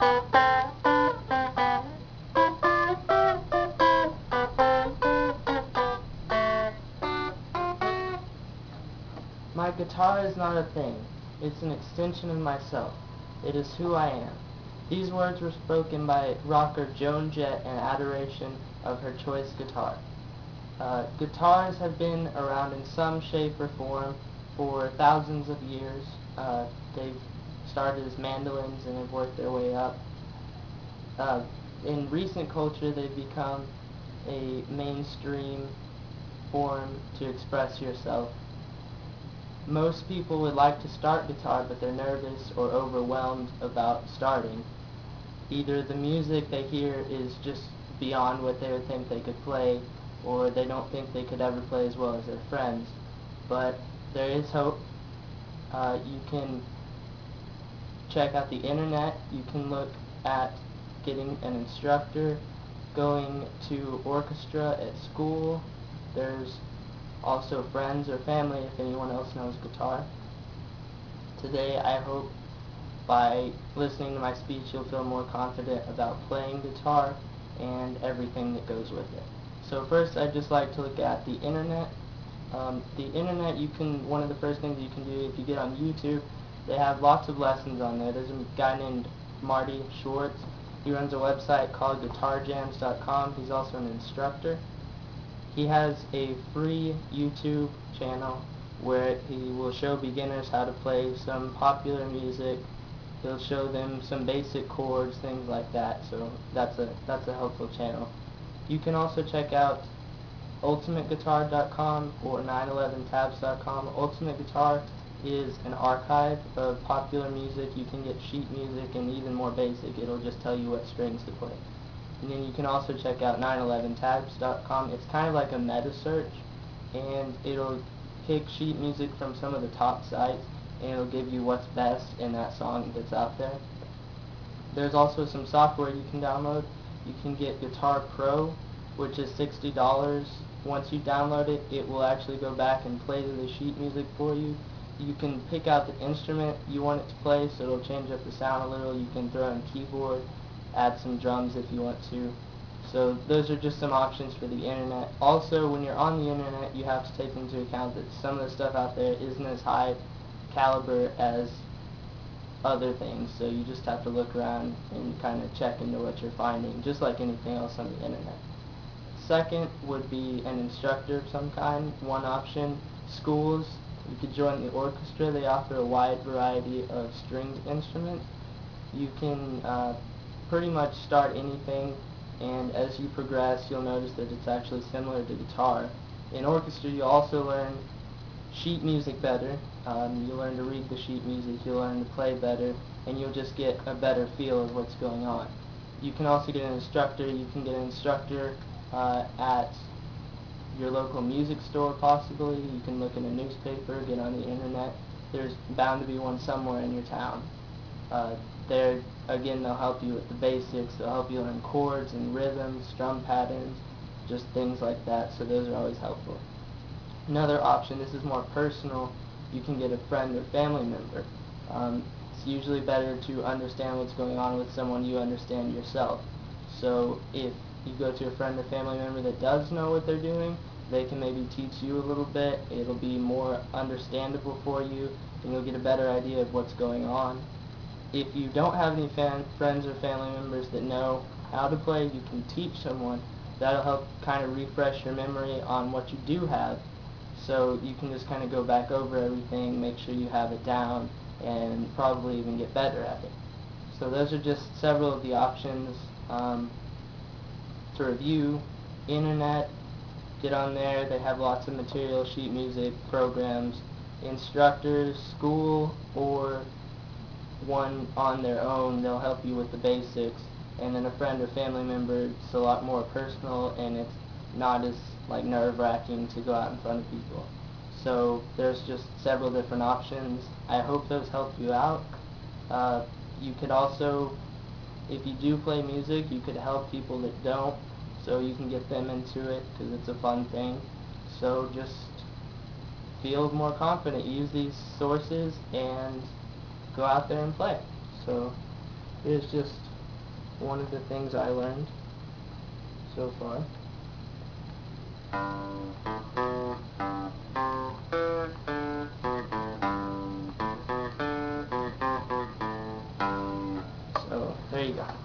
My guitar is not a thing. It's an extension of myself. It is who I am. These words were spoken by rocker Joan Jett in adoration of her choice guitar. Guitars have been around in some shape or form for thousands of years. They've started as mandolins and have worked their way up. In recent culture, they've become a mainstream form to express yourself. Most people would like to start guitar, but they're nervous or overwhelmed about starting. Either the music they hear is just beyond what they would think they could play, or they don't think they could ever play as well as their friends. But there is hope. You can check out the internet. You can look at getting an instructor, going to orchestra at school. There's also friends or family if anyone else knows guitar. Today I hope by listening to my speech you'll feel more confident about playing guitar and everything that goes with it. So first I'd just like to look at the internet. The internet, one of the first things you can do if you get on YouTube, they have lots of lessons on there. There's a guy named Marty Schwartz. He runs a website called guitarjams.com. He's also an instructor. He has a free YouTube channel where he will show beginners how to play some popular music. He'll show them some basic chords, things like that. So that's a helpful channel. You can also check out ultimateguitar.com or 911tabs.com. Ultimate Guitar is an archive of popular music. You can get sheet music and even more basic. It'll just tell you what strings to play. And then you can also check out 911tabs.com. It's kind of like a meta search, and it'll pick sheet music from some of the top sites, and it'll give you what's best in that song that's out there. There's also some software you can download. You can get Guitar Pro, which is $60. Once you download it, it will actually go back and play the sheet music for you. You can pick out the instrument you want it to play, so it'll change up the sound a little. You can throw in a keyboard, add some drums if you want to. So those are just some options for the internet. Also, when you're on the internet, you have to take into account that some of the stuff out there isn't as high caliber as other things, so you just have to look around and kind of check into what you're finding, just like anything else on the internet. Second would be an instructor of some kind. One option, schools. You could join the orchestra. They offer a wide variety of stringed instruments. You can pretty much start anything, and as you progress you'll notice that it's actually similar to guitar. In orchestra you also learn sheet music better. You'll learn to read the sheet music, you'll learn to play better, and you'll just get a better feel of what's going on. You can also get an instructor. You can get an instructor at your local music store possibly. You can look in a newspaper, get on the internet. There's bound to be one somewhere in your town. Again, they'll help you with the basics. They'll help you learn chords and rhythms, strum patterns, just things like that, so those are always helpful. Another option, this is more personal, you can get a friend or family member. It's usually better to understand what's going on with someone you understand yourself. So if you go to a friend or family member that does know what they're doing, they can maybe teach you a little bit. It'll be more understandable for you, and you'll get a better idea of what's going on. If you don't have any friends or family members that know how to play, you can teach someone. That'll help kind of refresh your memory on what you do have, so you can just kind of go back over everything, make sure you have it down, and probably even get better at it. So those are just several of the options to review. Internet, get on there. They have lots of material, sheet music, programs, instructors, school, or one on their own. They'll help you with the basics. And then a friend or family member, it's a lot more personal, and it's not as nerve-wracking to go out in front of people. So there's just several different options. I hope those help you out. You could also, if you do play music, you could help people that don't, so you can get them into it because it's a fun thing. So just feel more confident. Use these sources and go out there and play. So here's just one of the things I learned so far. So, there you go.